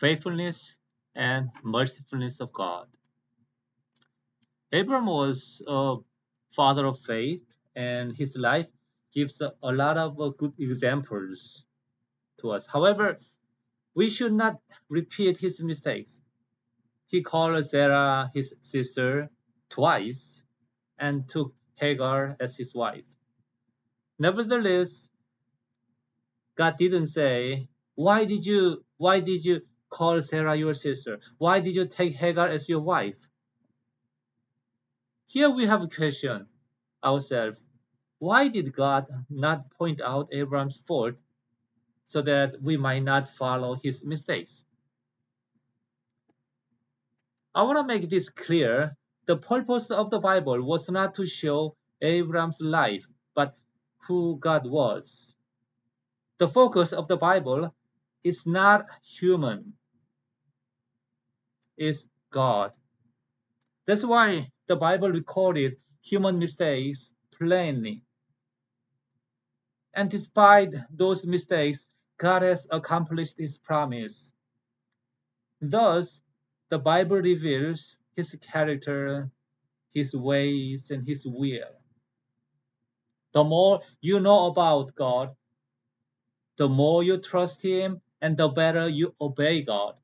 Faithfulness and mercifulness of God. Abram was a father of faith, and his life gives a lot of good examples to us. However, we should not repeat his mistakes. He called Sarah his sister twice and took Hagar as his wife. Nevertheless, God didn't say, why did you call Sarah your sister? Why did you take Hagar as your wife? Here we have a question ourselves. Why did God not point out Abraham's fault so that we might not follow his mistakes? I want to make this clear. The purpose of the Bible was not to show Abraham's life, but who God was. The focus of the Bible is not human, it's God. That's why the Bible recorded human mistakes plainly. And despite those mistakes, God has accomplished his promise. Thus, the Bible reveals his character, his ways, and his will. The more you know about God, the more you trust him, and the better you obey God.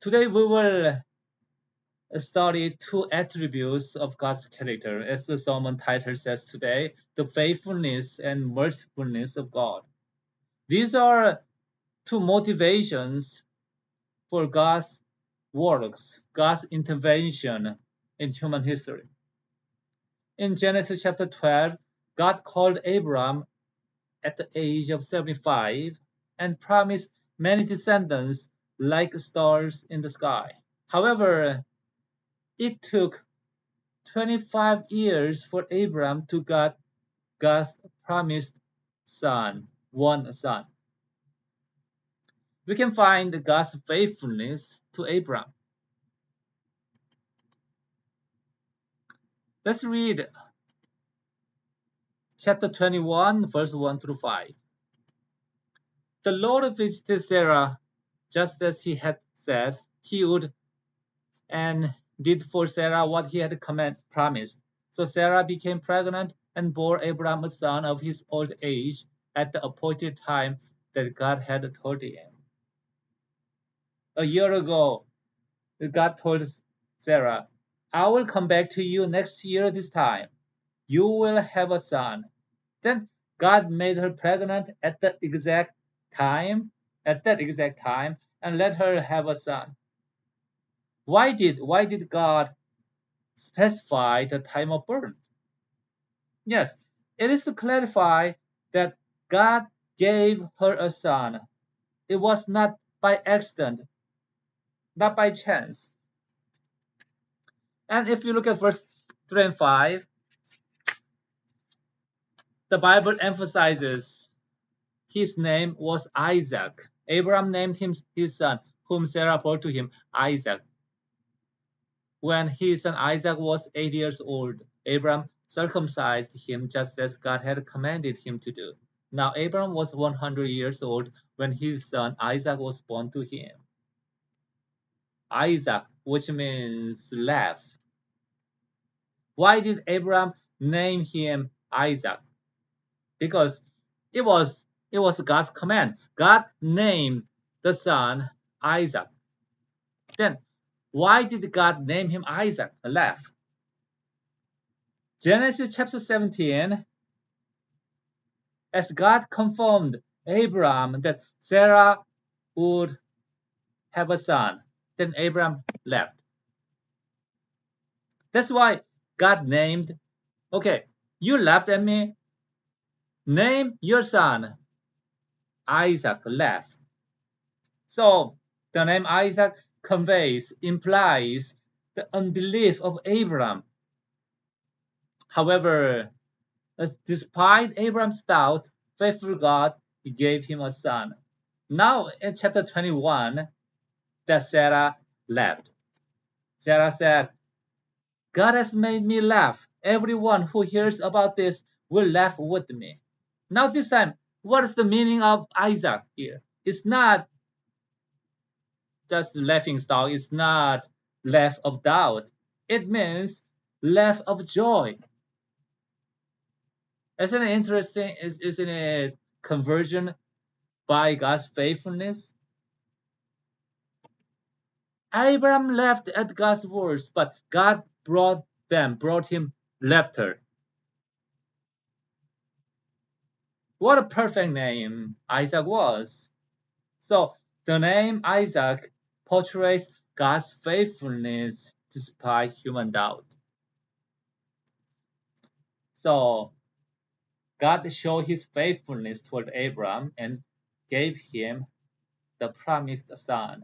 Today, we will study two attributes of God's character, as the sermon title says today, the faithfulness and mercifulness of God. These are two motivations for God's works, God's intervention in human history. In Genesis chapter 12, God called Abram at the age of 75 and promised many descendants like stars in the sky. However, it took 25 years for Abram to get God's promised one son. We can find God's faithfulness to Abram. Let's read chapter 21, verse 1 through 5. The Lord visited Sarah just as he had said he would, and did for Sarah what he had promised. So Sarah became pregnant and bore Abraham a son of his old age at the appointed time that God had told him. A year ago, God told Sarah, I will come back to you next year this time. You will have a son. Then God made her pregnant at that exact time, and let her have a son. Why did God specify the time of birth? Yes, it is to clarify that God gave her a son. It was not by accident, not by chance. And if you look at verse 3 and 5, the Bible emphasizes his name was Isaac. Abraham named him his son, whom Sarah bore to him, Isaac. When his son Isaac was 8 years old, Abraham circumcised him just as God had commanded him to do. Now Abraham was 100 years old when his son Isaac was born to him. Isaac, which means laugh. Why did Abraham name him Isaac? Because it was God's command. God named the son Isaac. Then why did God name him Isaac? Laugh. Genesis chapter 17, as God confirmed Abraham that Sarah would have a son, then Abraham left. That's why God named, okay, you laughed at me, name your son Isaac. Left. So the name Isaac implies the unbelief of Abraham. However, despite Abraham's doubt, faithful God gave him a son. Now in chapter 21, that Sarah left. Sarah said, God has made me laugh. Everyone who hears about this will laugh with me. Now this time, what is the meaning of Isaac here? It's not just laughing stock. It's not laugh of doubt. It means laugh of joy. Isn't it interesting? Isn't it conversion by God's faithfulness? Abraham laughed at God's words, but God brought him laughter. What a perfect name Isaac was. So the name Isaac portrays God's faithfulness despite human doubt. So God showed his faithfulness toward Abraham and gave him the promised son.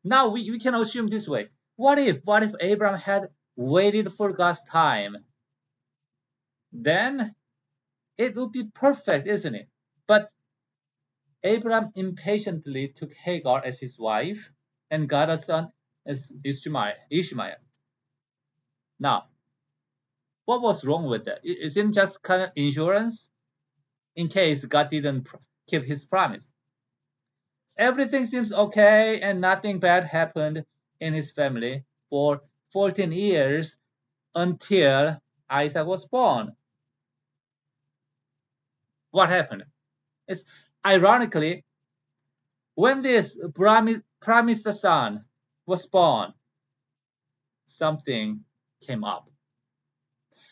Now we can assume this way. What if Abraham had waited for God's time? Then it would be perfect, isn't it? But Abraham impatiently took Hagar as his wife and got a son as Ishmael. Now, what was wrong with that? Isn't just kind of insurance in case God didn't keep his promise? Everything seems okay and nothing bad happened in his family for 14 years until Isaac was born. What happened? It's ironically when this promised son was born, something came up.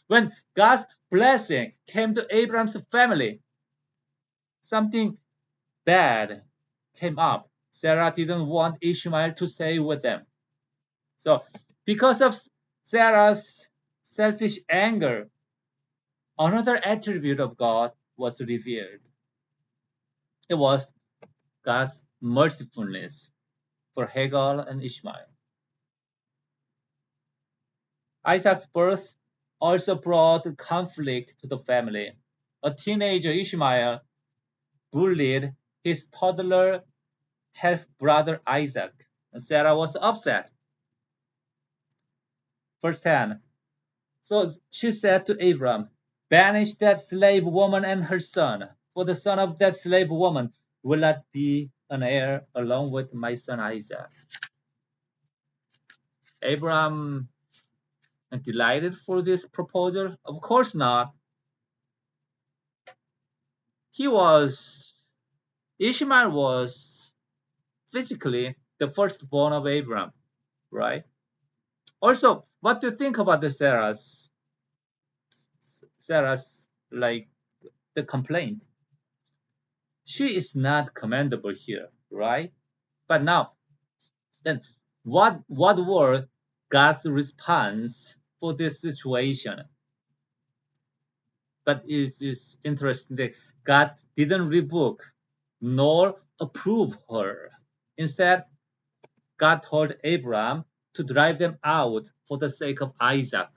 When God's blessing came to Abraham's family, something bad came up. Sarah didn't want Ishmael to stay with them. So, because of Sarah's selfish anger, another attribute of God was revealed. It was God's mercifulness for Hagar and Ishmael. Isaac's birth also brought conflict to the family. A teenager, Ishmael, bullied his toddler half brother Isaac, and Sarah was upset. Verse 10. So she said to Abram, banish that slave woman and her son, for the son of that slave woman will not be an heir along with my son Isaac. Abram delighted for this proposal? Of course not. Ishmael was physically the firstborn of Abram, right? Also, what do you think about the Sarah's like the complaint? She is not commendable here, right? But now, then what were God's response for this situation? But it's interesting that God didn't rebuke nor approve her. Instead, God told Abraham to drive them out for the sake of Isaac,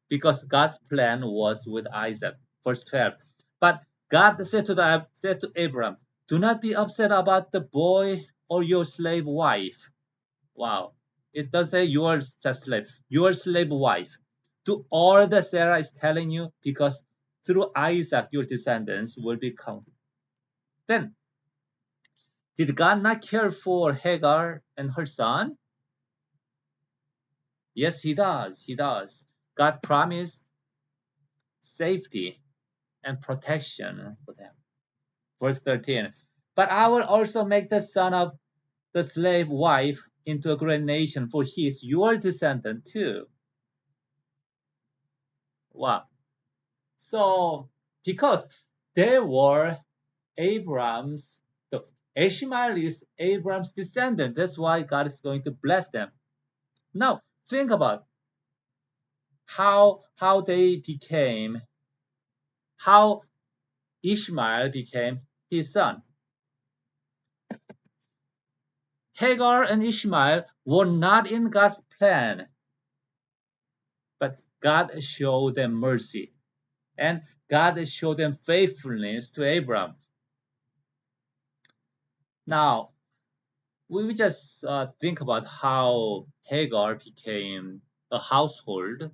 because God's plan was with Isaac. Verse 12. But God said to Abraham, do not be upset about the boy or your slave wife. Wow. It does say your just slave, your slave wife. To all that Sarah is telling you, because through Isaac your descendants will be counted. Then, did God not care for Hagar and her son? Yes, he does. He does. God promised safety and protection for them. Verse 13. But I will also make the son of the slave wife into a great nation, for he is your descendant too. Wow. So, because they were Abraham's, the Ishmael is Abraham's descendant. That's why God is going to bless them. Now, think about how they became, how Ishmael became his son. Hagar and Ishmael were not in God's plan, but God showed them mercy, and God showed them faithfulness to Abraham. Now, we just think about how Hagar became a household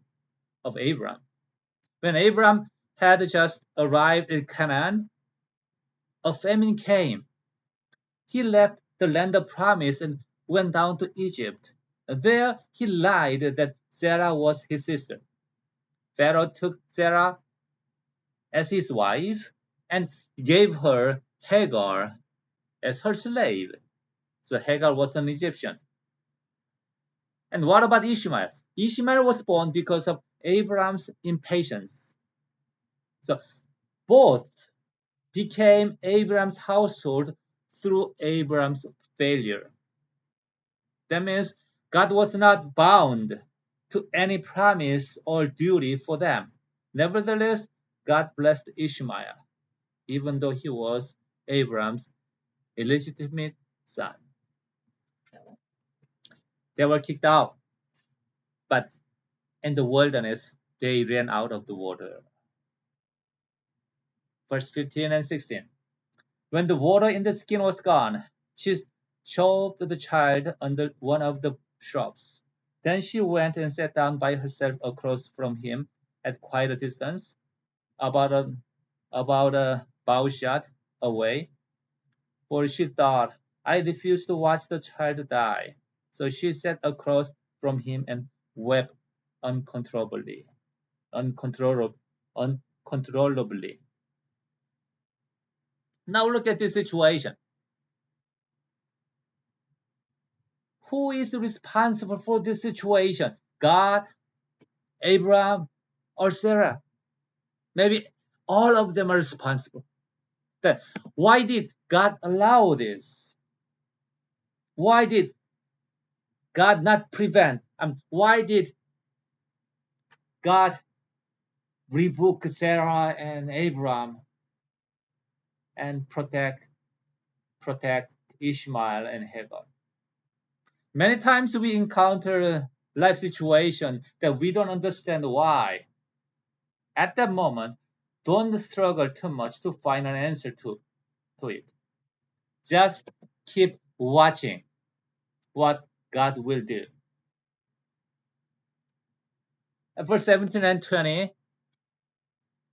of Abraham. When Abraham had just arrived in Canaan, a famine came. He left the land of promise and went down to Egypt. There he lied that Sarah was his sister. Pharaoh took Sarah as his wife and gave her Hagar as her slave. So Hagar was an Egyptian. And what about Ishmael? Ishmael was born because of Abraham's impatience. So both became Abraham's household through Abraham's failure. That means God was not bound to any promise or duty for them. Nevertheless, God blessed Ishmael, even though he was Abraham's illegitimate son. They were kicked out, but in the wilderness, they ran out of the water. Verse 15 and 16. When the water in the skin was gone, she shoved the child under one of the shrubs. Then she went and sat down by herself across from him at quite a distance, about a bow shot away, for she thought, I refuse to watch the child die. So she sat across from him and wept uncontrollably. Uncontrollably. Uncontrollably. Now look at this situation. Who is responsible for this situation? God, Abraham, or Sarah? Maybe all of them are responsible. Then why did God allow this? Why did God not prevent? Why did God rebuke Sarah and Abraham and protect Ishmael and Hagar? Many times we encounter life situation that we don't understand why. At that moment, don't struggle too much to find an answer to it. Just keep watching what God will do. And verse 17 and 20,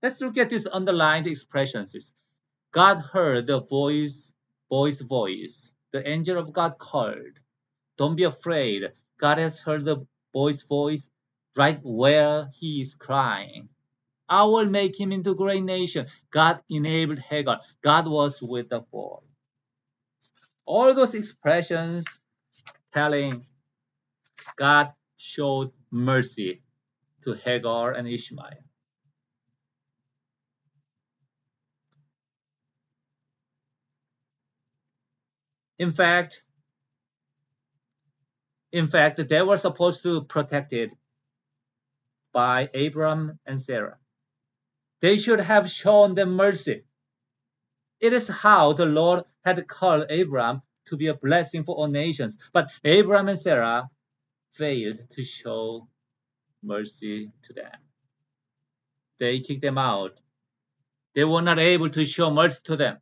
let's look at these underlined expressions. God heard the boy's voice. The angel of God called. Don't be afraid. God has heard the boy's voice right where he is crying. I will make him into a great nation. God enabled Hagar. God was with the boy. All those expressions telling God showed mercy to Hagar and Ishmael. In fact, they were supposed to be protected by Abram and Sarah. They should have shown them mercy. It is how the Lord had called Abram to be a blessing for all nations. But Abram and Sarah failed to show mercy to them. They kicked them out. They were not able to show mercy to them.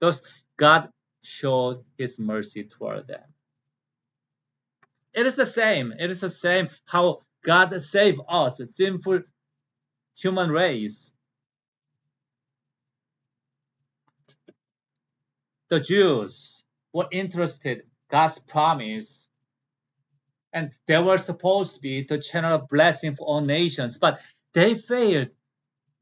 Thus, God showed his mercy toward them. It is the same. It is the same how God saved us, sinful human race. The Jews were interested in God's promise, and they were supposed to be the channel of blessing for all nations, but they failed.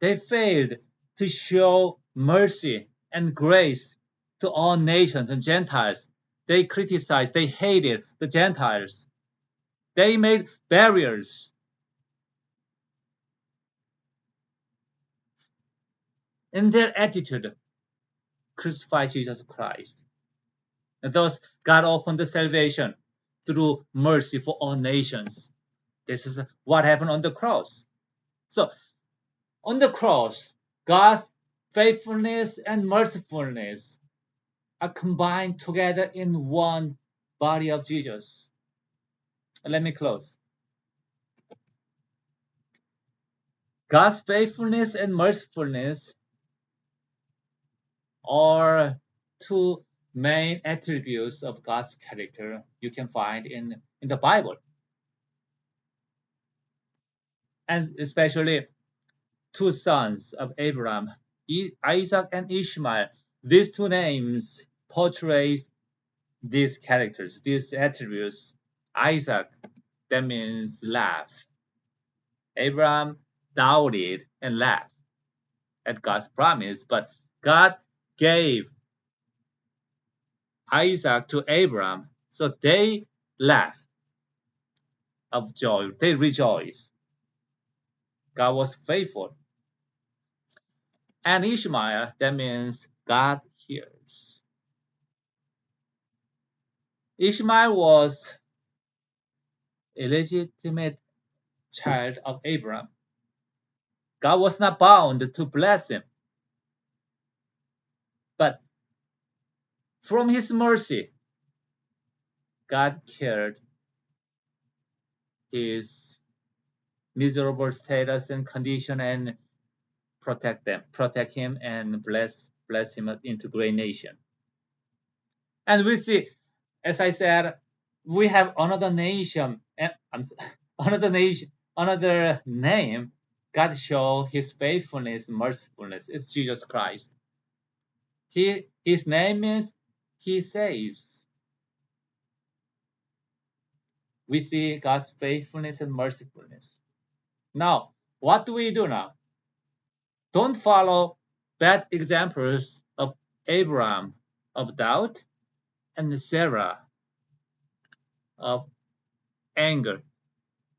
They failed to show mercy and grace to all nations and Gentiles. They criticized, they hated the Gentiles. They made barriers. In their attitude, crucify Jesus Christ. And thus, God opened the salvation through mercy for all nations. This is what happened on the cross. So, on the cross, God's faithfulness and mercifulness are combined together in one body of Jesus. Let me close. God's faithfulness and mercifulness are two main attributes of God's character you can find in the Bible. And especially two sons of Abraham, Isaac and Ishmael. These two names portrays these characters, these attributes. Isaac, that means laugh. Abraham doubted and laughed at God's promise, but God gave Isaac to Abraham, so they laughed of joy. They rejoiced. God was faithful. And Ishmael, that means God hears. Ishmael was a legitimate child of Abraham. God was not bound to bless him, but from his mercy, God cared his miserable status and condition and protect him and bless him into great nation. And we see, as I said, we have another nation, another nation, another name. God show His faithfulness, mercifulness. It's Jesus Christ. His name is He saves. We see God's faithfulness and mercifulness. Now, what do we do now? Don't follow bad examples of Abraham of doubt and Sarah of anger,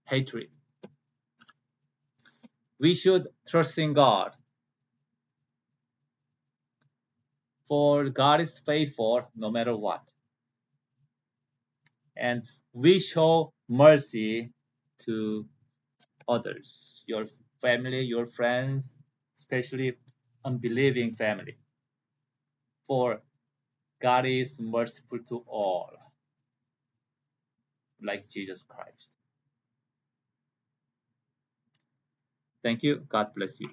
hatred. We should trust in God, for God is faithful no matter what. And we show mercy to others, your family, your friends, especially unbelieving family. For God is merciful to all, like Jesus Christ. Thank you. God bless you.